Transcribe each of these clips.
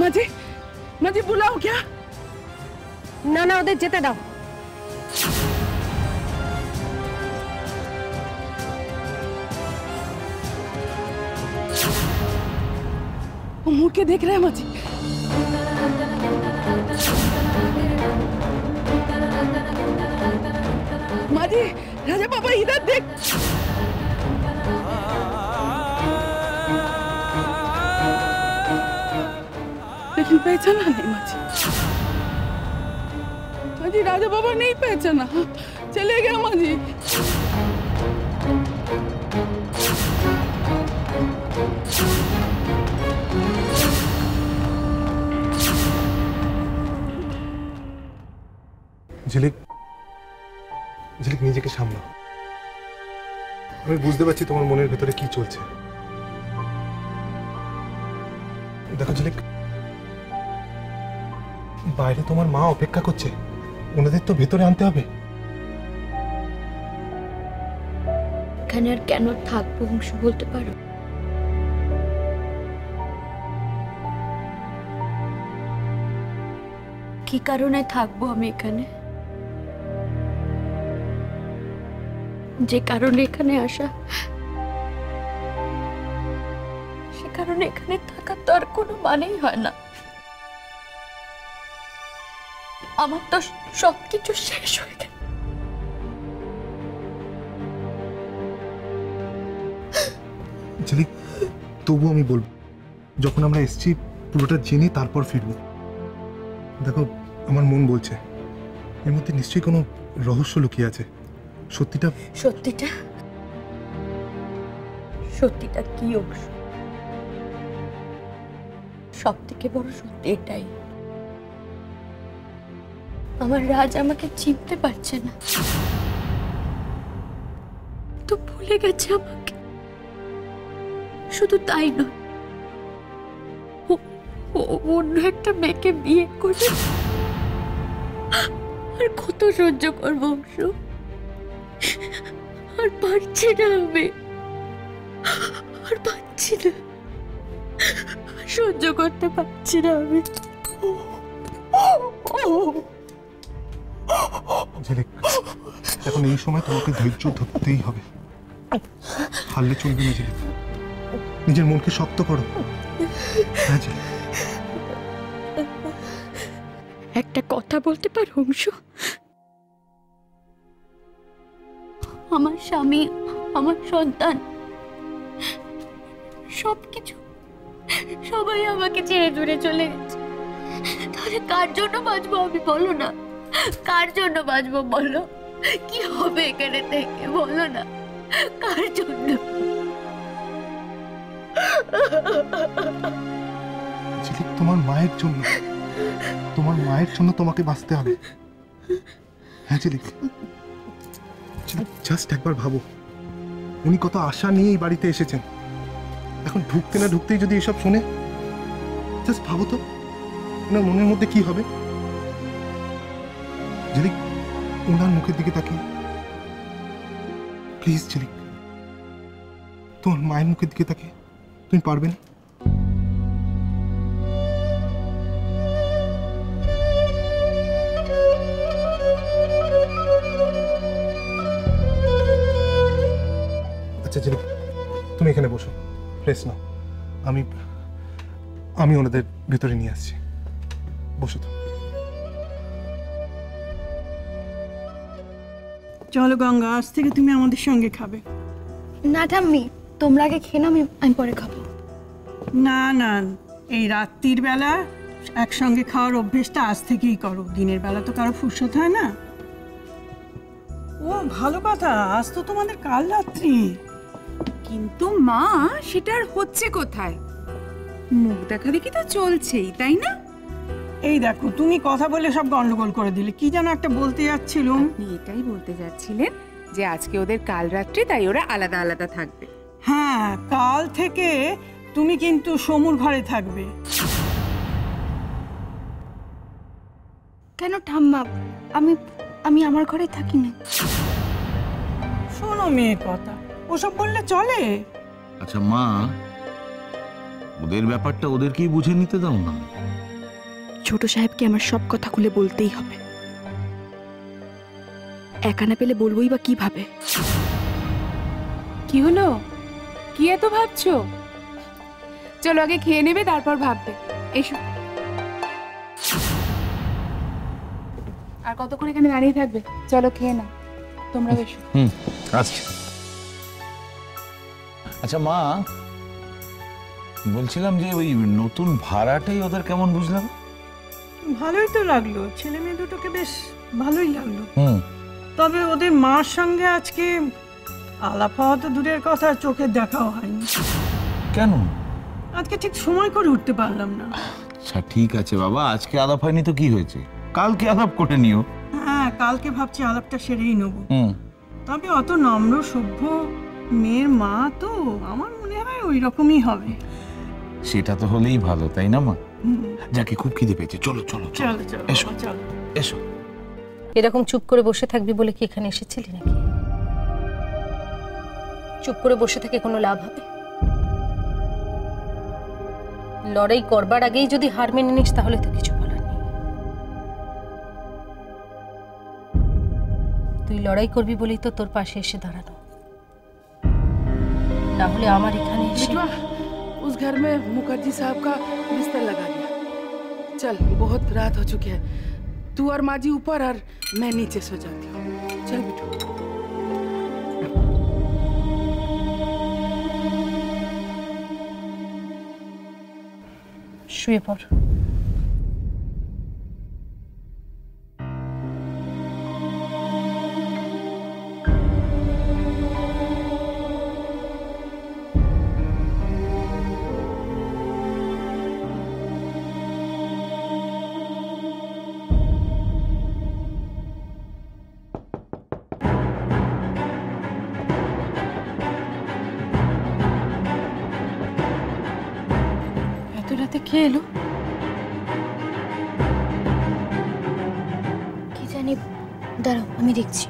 মাঝি মাঝি বুলাও क्या? না না, ওদের যেতে দাও। वो मुड़ के देख रहा है माजी। माजी, राजा पापा इधर देख। लेकिन पहचाना नहीं माजी। माजी राजा बाबा नहीं पहचाना, चले गया माजी। ঝিলিক, ঝিলিক নিজেকে সামলাও। আমি বুঝতে পারছি তোমার মনের ভেতরে কি চলছে। দেখো ঝিলিক, বাইরে তোমার মা অপেক্ষা করছে, ওনাদের তো ভেতরে আনতে হবে। এখানে আর কেন থাকবো অংশ বলতে পারো? কি কারণে থাকবো আমি এখানে? যে কারণে এখানে আসা, সে কারণে এখানে থাকার তো আর কোনো মানেই হয় না। আমার তো সবকিছু শেষ হয়ে গেল। ঝিলিক, তবু আমি বলবো, যখন আমরা এসছি পুরোটা জেনে তারপর ফিরবো। দেখো, আমার মন বলছে এর মধ্যে নিশ্চয়ই কোনো রহস্য লুকিয়ে আছে। সত্যিটা সত্যিটা সত্যিটা কি অংশ? সব থেকে বড় সত্যি এটাই, আমার রাজ আমাকে চিনতে পারছে না, তো ভুলে গেছে আমাকে। শুধু তাই নয়, অন্য একটা মেয়েকে বিয়ে করে আর কত সহ্য করবো অংশ? আর পারছি না আমি, আর পারছি না, সহ্য করতে পারছি না আমি। ঝিলিক, এখন এই সময় তোমাকে ধৈর্য ধরতেই হবে, হারলে চলবে না ঝিলিক। নিজের মনকে শক্ত করো। হ্যাঁ ঝিলিক, একটা কথা বলতে পারো অংশ? আমার স্বামী, আমার সন্তান, সবকিছু, সবাই আমাকে ছেড়ে দূরে চলে গেছে। তাহলে কার জন্য বাঁচবো আমি, বলো না? কার জন্য বাঁচবো বলো? কি হবে এখানে থেকে বলো না? কার জন্য? ঝিলিক, তোমার মায়ের জন্য, তোমার মায়ের জন্য তোমাকে বাঁচতে হবে। হ্যাঁ ঝিলিক, জাস্ট একবার ভাবো, উনি কত আশা নিয়ে এই বাড়িতে এসেছেন। এখন ঢুকতে না ঢুকতেই যদি এসব শোনে, জাস্ট ভাবো তো ওনার মনের মধ্যে কি হবে। ঝিলিক, ওনার মুখের দিকে তাকিয়ে প্লিজ ঝিলিক, তোমার মায়ের মুখের দিকে তাকিয়ে তুমি পারবে না? আচ্ছা ঝিলিক, তুমি এখানে বসো, রেস্ট নাও। আমি ওনাদের ভেতরে নিয়ে আসছি, বসো তো। চলো গঙ্গা, আজ থেকে তুমি আমাদের সঙ্গে খাবে। না ঠাম্মি, তোমরা আগে খেয়ে নাও, আমি পরে খাবো। না না, এই রাত্রির বেলা একসঙ্গে খাওয়ার অভ্যেসটা আজ থেকেই করো। দিনের বেলা তো কারো ফুরসত হয় না। ও ভালো কথা, আজ তো তোমাদের কাল রাত্রি। কিন্তু মা, সেটা আর হচ্ছে কোথায়? মুখ দেখা দেখি তো চলছেই, তাই না? এই দেখো, তুমি কথা বলে সব গন্ডগোল করে দিলে। কি যেন একটা বলতে যাচ্ছিলাম। আপনি এটাই বলতে যাচ্ছিলেন যে আজকে ওদের কাল রাত্রি, তাই ওরা আলাদা আলাদা থাকবে। হ্যাঁ, কাল থেকে তুমি কিন্তু সমুর ঘরে থাকবে। কেন ঠাম্মা? আমি আমি আমার ঘরে থাকি না। শোনো মেয়ের কথা, ওসব বললে চলে? আচ্ছা মা, ওদের ব্যাপারটা ওদেরকেই বুঝে নিতে দাও না। ছোট সাহেবকে আমার সব কথা খুলে বলতেই হবে। একা না পেলে বলবোই বা কিভাবে? কি হলো? কি এত ভাবছো? চলো আগে খেয়ে নেবে, তারপর ভাববে। এসো। আর কতক্ষণ এখানে দাঁড়িয়ে থাকবে? চলো খেয়ে নাও, তোমরা এসো। আচ্ছা আচ্ছা মা, বলছিলাম যে ওই নতুন ভাড়াটাই ওদের কেমন বুঝলাম? ভালোই তো লাগলো, ছেলে মেয়ে দুটোকে বেশ ভালোই লাগলো। হুম। তবে ওদের মার সঙ্গে আজকে আলাপ হওয়া তো দূরের কথা, চোখের দেখাও হয়নি। কেন? আজকে ঠিক সময় করে উঠতে পারলাম না। আচ্ছা ঠিক আছে বাবা, আজকে আলাপ হয়নি তো কি হয়েছে, কালকে আলাপ করে নিও। হ্যাঁ, কালকে ভাবছি আলাপটা সেরেই নেবো। হুম। তবে অত নম্র সভ্য মেয়ের মা তো, আমার মনে হয় ওই রকমই হবে। সেটা তো হলেই ভালো, তাই না মা? যাকে খুব খিদে পেয়েছে, চলো চলো চলো চলো এসো চলো। এসো। এরকম চুপ করে বসে থাকবি বলে কি এখানে এসেছিলি নাকি? চুপ করে বসে থেকে কোনো লাভ হবে? লড়াই করবার আগেই যদি হার মেনে নিস তাহলে তো কিছু বলার নেই। তুই লড়াই করবি বলেই তো তোর পাশে এসে দাঁড়ানো, না হলে আমার এখানে এসে। बिटवा, उस घर में मुखर्जी साहब का बिस्तर लगा दिया। चल, बहुत रात हो चुकी है, तू और माँ जी ऊपर और मैं नीचे सो जाती हूँ। चल बिटू। শুয়ে পড়। এত রাতে কে এলো? কি জানি, দাঁড়াও আমি দেখছি।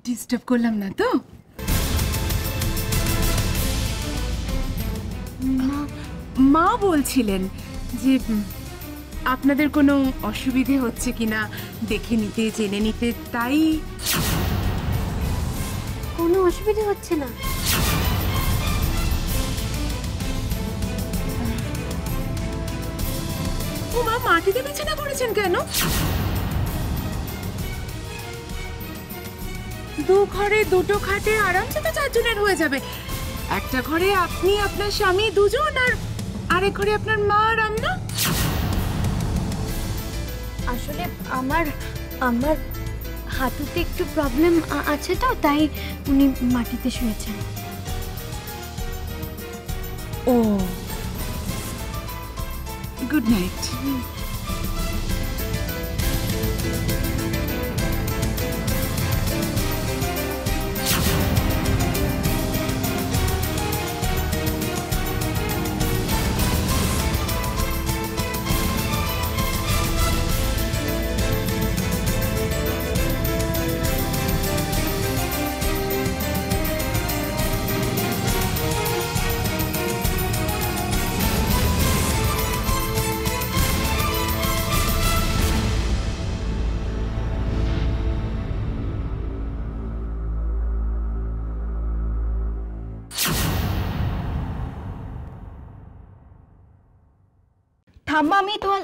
ডিস্টার্ব করলাম না তো? মা বলছিলেন যে আপনাদের কোনো অসুবিধে হচ্ছে কিনা দেখে নিতে, জেনে নিতে, তাই। কোনো অসুবিধা হচ্ছে না। ও মা, মাটিতে বিছানা করেছেন কেন? দু ঘরে দুটো খাটে আরামসে তো 4 জনের হয়ে যাবে। একটা ঘরে আপনি, আপনার স্বামী দুজন, আর আরেক ঘরে আপনার মা আর আমরা। আসলে আমার আমার হাঁটুতে একটু প্রবলেম আছে তো, তাই উনি মাটিতে শুয়েছেন। ও, গুড নাইট। ঠাম্মা, আমি তোয়াল